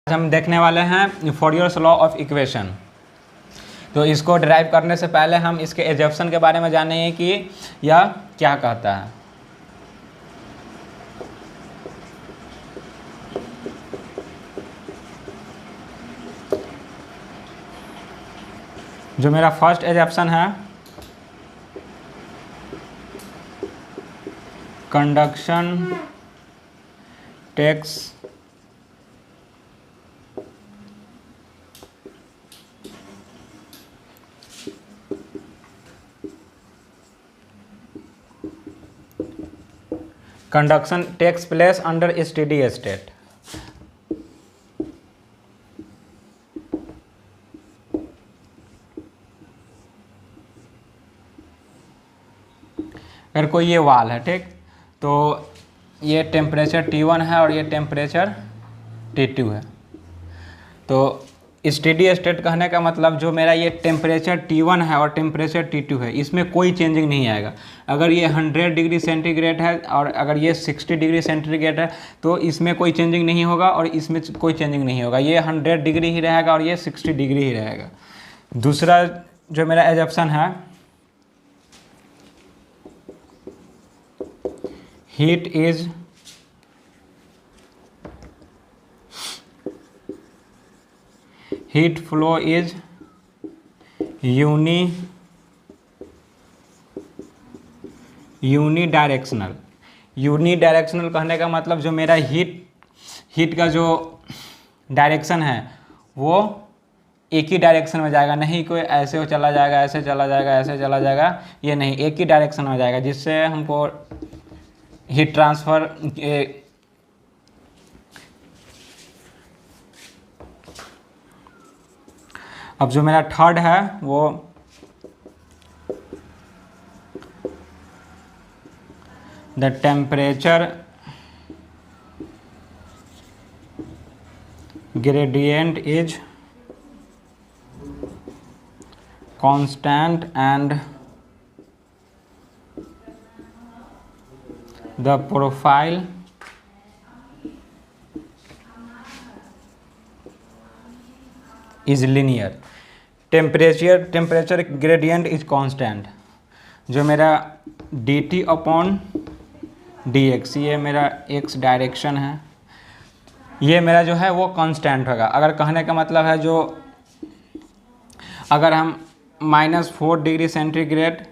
आज हम देखने वाले हैं फोरियर्स लॉ ऑफ इक्वेशन। तो इसको डिराइव करने से पहले हम इसके एजप्शन के बारे में जानेंगे कि यह क्या कहता है। जो मेरा फर्स्ट एजप्शन है, conduction takes conduction takes place under a steady state। अगर कोई ये वाल है, ठीक, तो ये टेम्परेचर T1 है और ये टेम्परेचर T2 है। तो स्टेडी स्टेट कहने का मतलब जो मेरा ये टेम्परेचर T1 है और टेम्परेचर T2 है, इसमें कोई चेंजिंग नहीं आएगा। अगर ये 100 डिग्री सेंटीग्रेड है और अगर ये 60 डिग्री सेंटीग्रेड है तो इसमें कोई चेंजिंग नहीं होगा और इसमें कोई चेंजिंग नहीं होगा। ये 100 डिग्री ही रहेगा और ये 60 डिग्री ही रहेगा। दूसरा जो मेरा एजप्शन है, heat flow is unidirectional. Unidirectional कहने का मतलब जो मेरा हीट का जो डायरेक्शन है वो एक ही डायरेक्शन में जाएगा, नहीं कोई ऐसे हो चला जाएगा, ऐसे चला जाएगा, ऐसे चला जाएगा, ये नहीं, एक ही डायरेक्शन में जाएगा, जिससे हमको हीट ट्रांसफ़र अब जो मेरा थर्ड है वो the temperature gradient is constant and the profile is linear। Temperature gradient is constant. जो मेरा dt अपॉन dx, ये मेरा x डायरेक्शन है, ये मेरा जो है वो कांस्टेंट होगा। अगर कहने का मतलब है जो अगर हम -4 डिग्री सेंटीग्रेड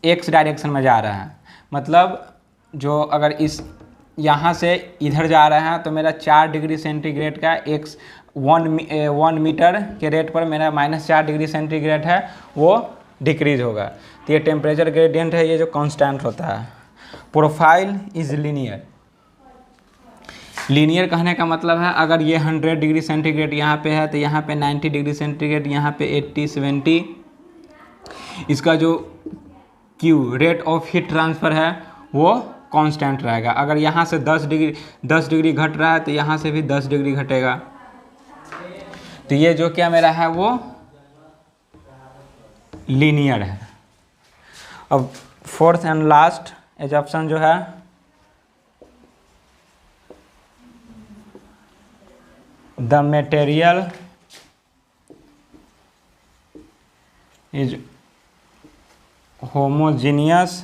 x डायरेक्शन में जा रहे हैं, मतलब जो अगर इस यहाँ से इधर जा रहे हैं तो मेरा 4 डिग्री सेंटीग्रेड का x 1 मीटर के रेट पर मेरा -4 डिग्री सेंटीग्रेड है वो डिक्रीज होगा। तो ये टेम्परेचर ग्रेडियंट है, ये जो कांस्टेंट होता है। Profile is linear. लीनियर कहने का मतलब है अगर ये 100 डिग्री सेंटीग्रेड यहाँ पे है तो यहाँ पे 90 डिग्री सेंटीग्रेड, यहाँ पे 80 70, इसका जो Q rate of heat transfer है वो कांस्टेंट रहेगा। अगर यहाँ से 10 डिग्री घट रहा है तो यहाँ से भी 10 डिग्री घटेगा। तो ये जो क्या मेरा है वो लीनियर है। अब फोर्थ एंड लास्ट एजप्शन जो है, the material is homogeneous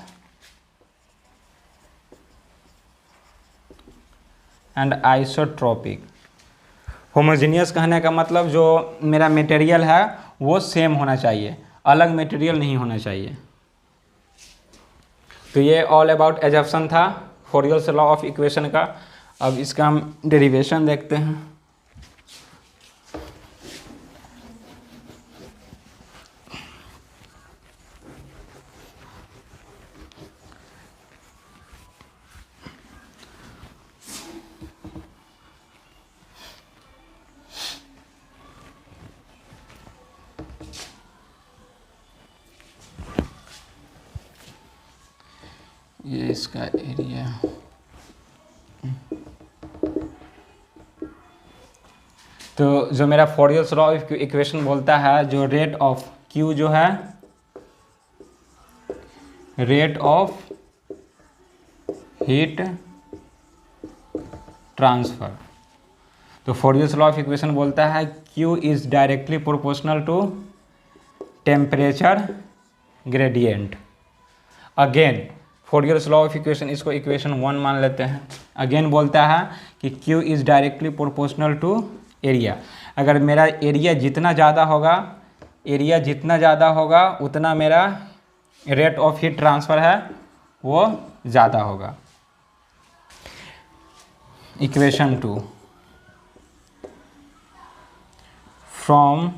and isotropic. Homogeneous कहने का मतलब जो मेरा मटेरियल है वो सेम होना चाहिए, अलग मटेरियल नहीं होना चाहिए। तो ये ऑल अबाउट एजप्शन था फोरियर्स लॉ ऑफ इक्वेशन का। अब इसका हम डेरिवेशन देखते हैं। ये इसका एरिया, तो जो मेरा फोरियर्स लॉ ऑफ इक्वेशन बोलता है जो रेट ऑफ Q जो है, रेट ऑफ हीट ट्रांसफ़र, तो फोरियर्स लॉ ऑफ इक्वेशन बोलता है Q is directly proportional to temperature gradient. Again Fourier's law of equation, इसको इक्वेशन 1 मान लेते हैं। अगेन बोलता है कि Q is directly proportional to area. अगर मेरा एरिया जितना ज़्यादा होगा उतना मेरा रेट ऑफ हीट ट्रांसफ़र है वो ज़्यादा होगा। इक्वेशन 2 फ्रॉम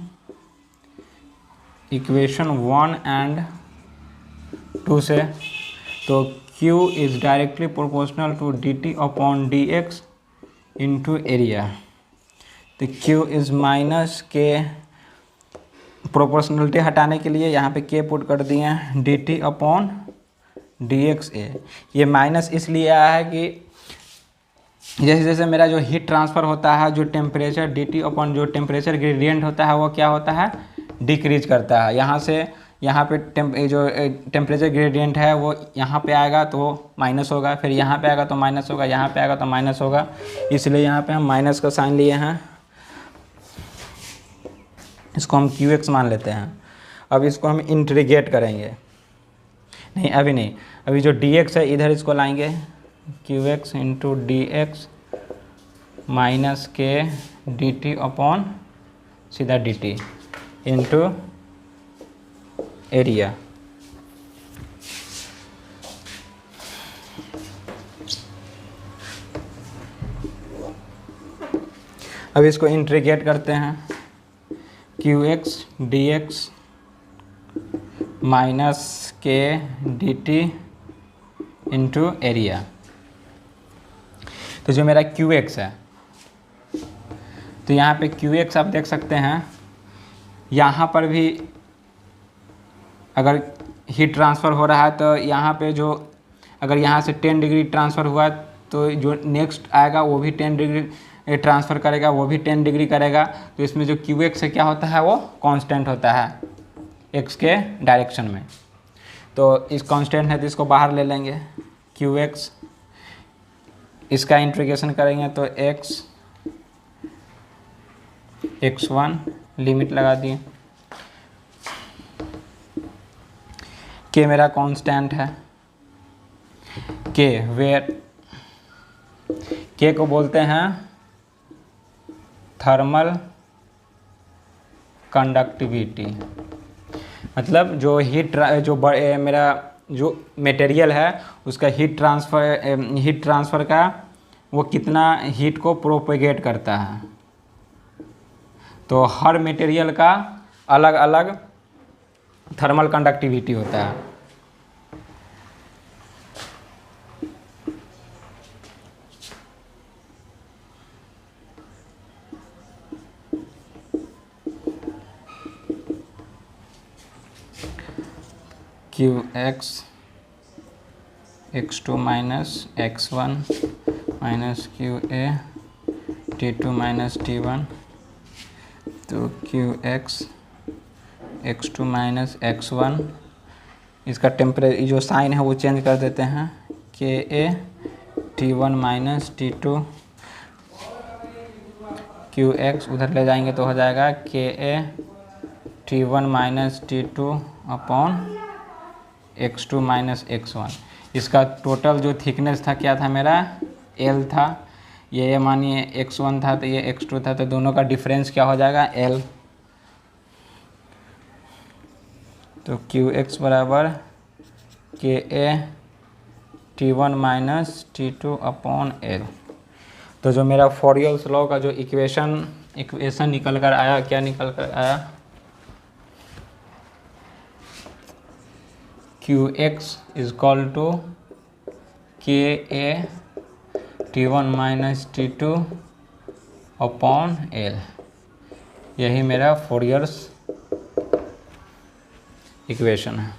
इक्वेशन 1 एंड 2 से, तो Q is directly proportional to dt upon dx into area. तो Q is minus K, proportionality हटाने के लिए यहाँ पे K पुट कर दिए हैं, dt अपॉन dx a। ये माइनस इसलिए आया है कि जैसे जैसे मेरा जो हीट ट्रांसफ़र होता है, जो टेम्परेचर dt अपॉन जो टेम्परेचर ग्रेडियंट होता है वो क्या होता है, डिक्रीज करता है। यहाँ से यहाँ पे जो टेम्परेचर ग्रेडियंट है वो यहाँ पे आएगा तो माइनस होगा, फिर यहाँ पे आएगा तो माइनस होगा, यहाँ पे आएगा तो माइनस होगा, इसलिए यहाँ पे हम माइनस का साइन लिए हैं। इसको हम QX मान लेते हैं। अब इसको हम इंटीग्रेट करेंगे, नहीं अभी नहीं, अभी जो dx है इधर इसको लाएंगे, QX इंटू dx माइनस के dt अपॉन सीधा dt इंटू एरिया। अब इसको इंटीग्रेट करते हैं, QX dx माइनस के dt इंटू एरिया। तो जो मेरा QX है, तो यहाँ पे QX आप देख सकते हैं, यहाँ पर भी अगर हीट ट्रांसफ़र हो रहा है तो यहाँ पे जो अगर यहाँ से 10 डिग्री ट्रांसफ़र हुआ तो जो नेक्स्ट आएगा वो भी 10 डिग्री ट्रांसफ़र करेगा, वो भी 10 डिग्री करेगा। तो इसमें जो QX है क्या होता है, वो कांस्टेंट होता है x के डायरेक्शन में। तो इस कांस्टेंट है तो इसको बाहर ले लेंगे, QX, इसका इंटीग्रेशन करेंगे तो x1 लिमिट लगा दिए, K मेरा कांस्टेंट है, K वेयर, K को बोलते हैं थर्मल कंडक्टिविटी। मतलब जो मेरा जो मटेरियल है उसका हीट ट्रांसफ़र का वो कितना हीट को प्रोपेगेट करता है। तो हर मटेरियल का अलग अलग थर्मल कंडक्टिविटी होता है। QX x2 minus x1 minus QA T2 minus T1, तो QX x2 माइनस x1, इसका टेम्परेचर जो साइन है वो चेंज कर देते हैं, KA T1 minus T2, QX उधर ले जाएंगे तो हो जाएगा KA T1 minus T2 upon x2 minus x1। इसका टोटल जो थिकनेस था क्या था मेरा, L था, ये मानिए x1 था तो ये x2 था, तो दोनों का डिफरेंस क्या हो जाएगा, L। तो QX बराबर KA T1 minus T2 upon L। तो जो मेरा फोरियर्स लॉ का जो इक्वेशन निकल कर आया, क्या निकल कर आया, QX is equal to KA T1 minus T2 upon L। यही मेरा फोरियर्स इक्वेशन है।